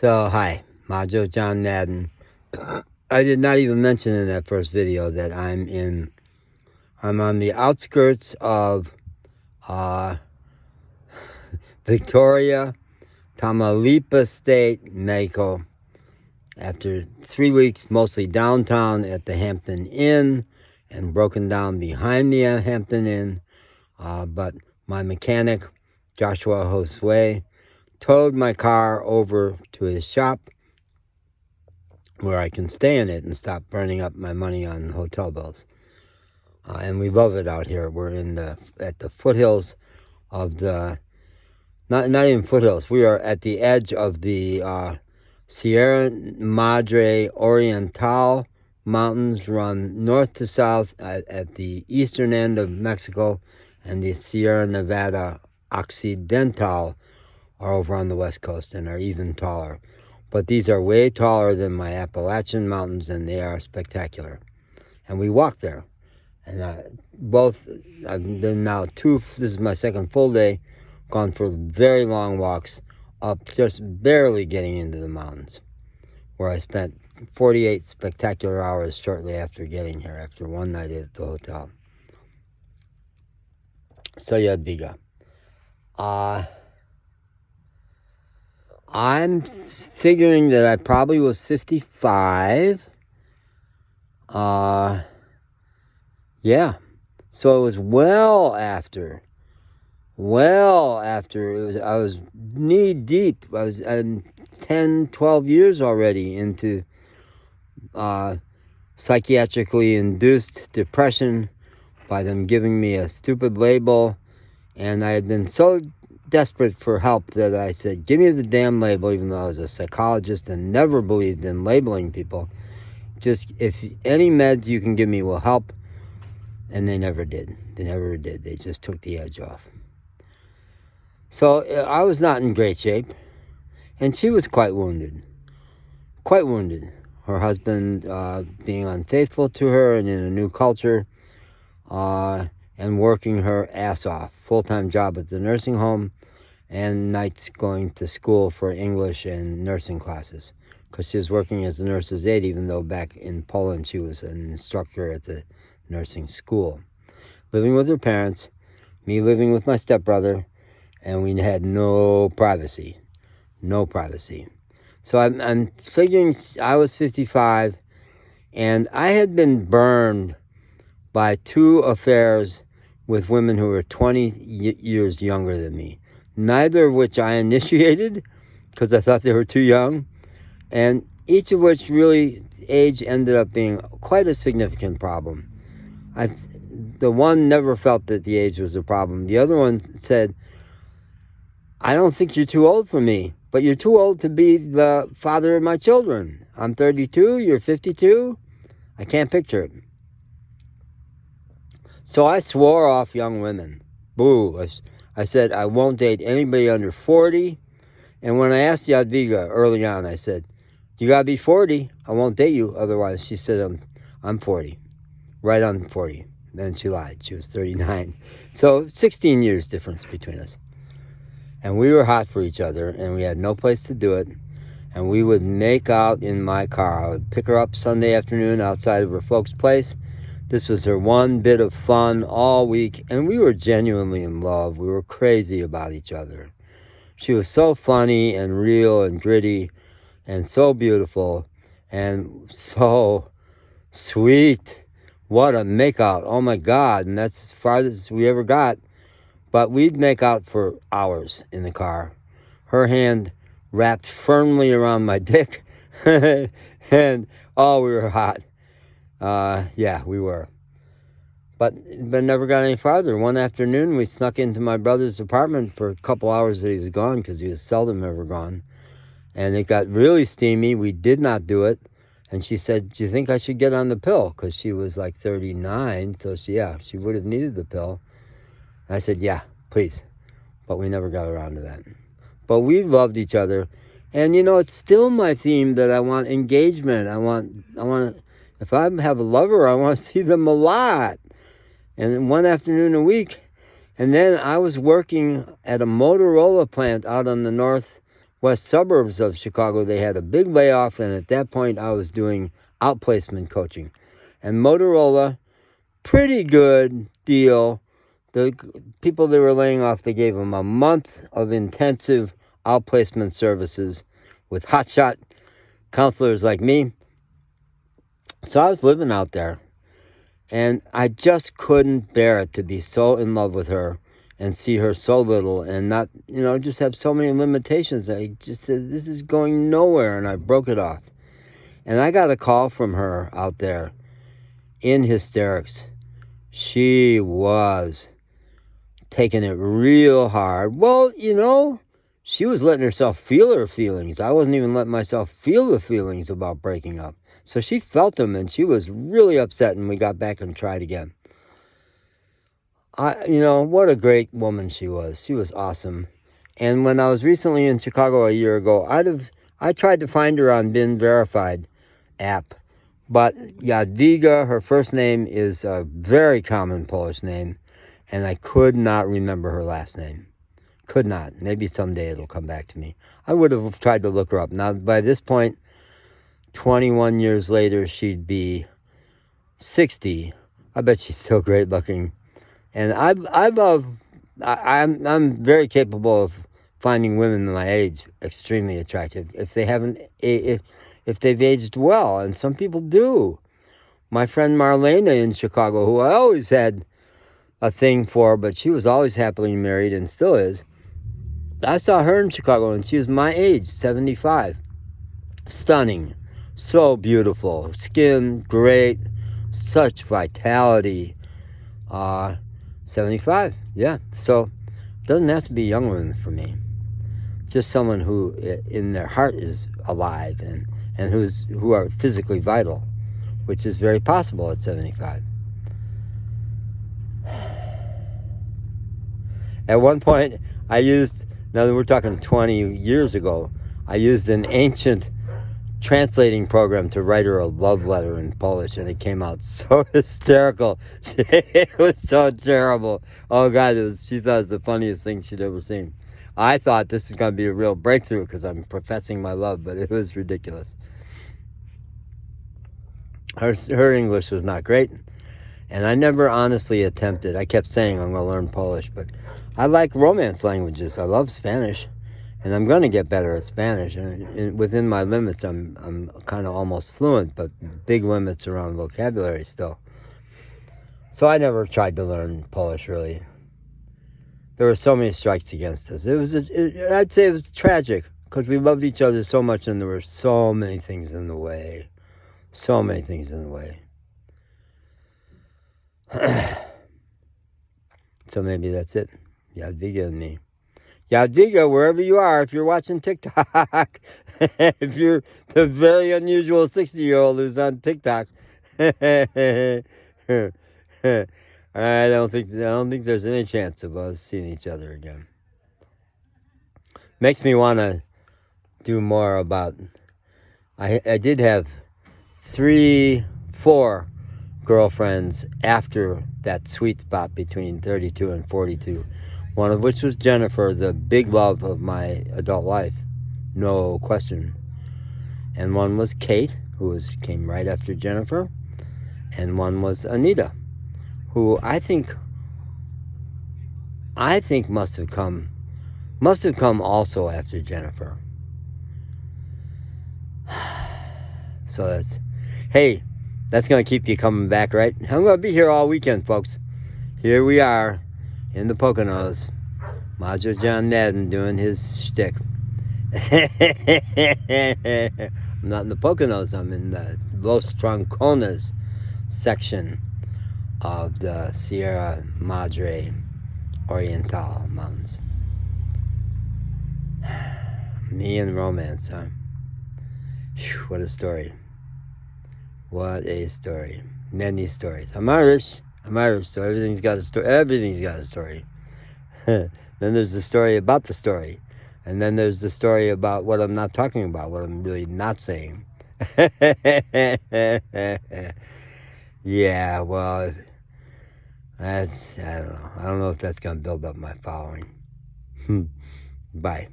So, hi, Majo John Madden. I did not even mention in that first video that I'm on the outskirts of uh, Victoria, Tamaulipas State, Mexico. After 3 weeks, mostly downtown at the Hampton Inn and broken down behind the Hampton Inn. But my mechanic, Joshua Josue, towed my car over to his shop where I can stay in it and stop burning up my money on hotel bills. And we love it out here. We're at the foothills of the, not even foothills, we are at the edge of the Sierra Madre Oriental mountains, run north to south at the eastern end of Mexico, and the Sierra Nevada Occidental are over on the west coast and are even taller. But these are way taller than my Appalachian mountains, and they are spectacular. And we walk there. And I've been now this is my second full day, gone for very long walks up, just barely getting into the mountains, where I spent 48 spectacular hours shortly after getting here, after one night at the hotel. So, Jadwiga. I'm figuring that I probably was 55. Yeah. So it was well after I was knee deep. I'm 10, 12 years already into psychiatrically induced depression by them giving me a stupid label. And I had been so desperate for help that I said, give me the damn label, even though I was a psychologist and never believed in labeling people. Just, if any meds you can give me will help. And they never did. They just took the edge off. So I was not in great shape. And she was quite wounded. Her husband being unfaithful to her and in a new culture, and working her ass off. Full-time job at the nursing home, and nights going to school for English and nursing classes. Because she was working as a nurse's aide, even though back in Poland she was an instructor at the nursing school. Living with her parents, me living with my stepbrother, and we had no privacy. So I'm figuring I was 55, and I had been burned by 2 affairs with women who were 20 years younger than me. Neither of which I initiated, because I thought they were too young, and each of which really, age ended up being quite a significant problem. The one never felt that the age was a problem. The other one said, I don't think you're too old for me, but you're too old to be the father of my children. I'm 32, you're 52. I can't picture it. So I swore off young women. Boo. I said, I won't date anybody under 40. And when I asked Jadwiga early on, I said, you got to be 40. I won't date you otherwise. She said, I'm 40. Right on 40. Then she lied. She was 39. So 16 years difference between us. And we were hot for each other, and we had no place to do it. And we would make out in my car. I would pick her up Sunday afternoon outside of her folks' place. This was her one bit of fun all week, and we were genuinely in love. We were crazy about each other. She was so funny and real and gritty and so beautiful and so sweet. What a makeout. Oh, my God. And that's as far as we ever got. But we'd make out for hours in the car. Her hand wrapped firmly around my dick. And, oh, we were hot. Yeah, we were. But never got any farther. One afternoon, we snuck into my brother's apartment for a couple hours that he was gone, because he was seldom ever gone. And it got really steamy. We did not do it. And she said, do you think I should get on the pill? Because she was like 39, so she would have needed the pill. And I said, yeah, please. But we never got around to that. But we loved each other. And, it's still my theme that I want engagement. I want if I have a lover, I want to see them a lot. And one afternoon a week. And then I was working at a Motorola plant out on the west suburbs of Chicago, they had a big layoff, and at that point I was doing outplacement coaching. And Motorola, pretty good deal. The people they were laying off, they gave them a month of intensive outplacement services with hotshot counselors like me. So I was living out there, and I just couldn't bear it to be so in love with her and see her so little and not, just have so many limitations. I just said, this is going nowhere, and I broke it off. And I got a call from her out there in hysterics. She was taking it real hard. Well, she was letting herself feel her feelings. I wasn't even letting myself feel the feelings about breaking up. So she felt them, and she was really upset, and we got back and tried again. What a great woman she was. She was awesome. And when I was recently in Chicago a year ago, I tried to find her on Been Verified app. But Jadwiga, her first name, is a very common Polish name, and I could not remember her last name. Could not. Maybe someday it'll come back to me. I would have tried to look her up. Now, by this point, 21 years later, she'd be 60. I bet she's still great looking. And I'm very capable of finding women my age extremely attractive if they've aged well, and some people do. My friend Marlena in Chicago, who I always had a thing for, but she was always happily married and still is. I saw her in Chicago, and she was my age, 75. Stunning. So beautiful. Skin, great. Such vitality. 75, yeah. So it doesn't have to be young women for me. Just someone who in their heart is alive and who are physically vital, which is very possible at 75. At one point, now we're talking 20 years ago, I used an ancient translating program to write her a love letter in Polish, and it came out so hysterical. It was so terrible. Oh God, she thought it was the funniest thing she'd ever seen. I thought this is going to be a real breakthrough because I'm professing my love, but it was ridiculous. Her English was not great, and I never honestly attempted. I kept saying I'm going to learn Polish, but I like romance languages. I love Spanish, and I'm going to get better at Spanish. And within my limits, I'm kind of almost fluent, but big limits around vocabulary still. So I never tried to learn Polish, really. There were so many strikes against us. I'd say it was tragic because we loved each other so much, and there were so many things in the way. So many things in the way. So maybe that's it. Jadwiga and me. Jadwiga, wherever you are, if you're watching TikTok, if you're the very unusual 60-year-old who's on TikTok, I don't think there's any chance of us seeing each other again. Makes me want to do more about. I did have 4 girlfriends after that sweet spot between 32 and 42. One of which was Jennifer, the big love of my adult life, no question. And one was Kate, who came right after Jennifer, and one was Anita, who I think must have come also after Jennifer. So that's going to keep you coming back, right? I'm going to be here all weekend, folks. Here we are in the Poconos. Majo John Madden doing his shtick. I'm not in the Poconos. I'm in the Los Troncones section of the Sierra Madre Oriental Mountains. Me and romance, huh? Whew, what a story. What a story. Many stories. I'm Irish, so everything's got a story. Everything's got a story. Then there's the story about the story. And then there's the story about what I'm not talking about, what I'm really not saying. Yeah, well, I don't know. I don't know if that's going to build up my following. Bye.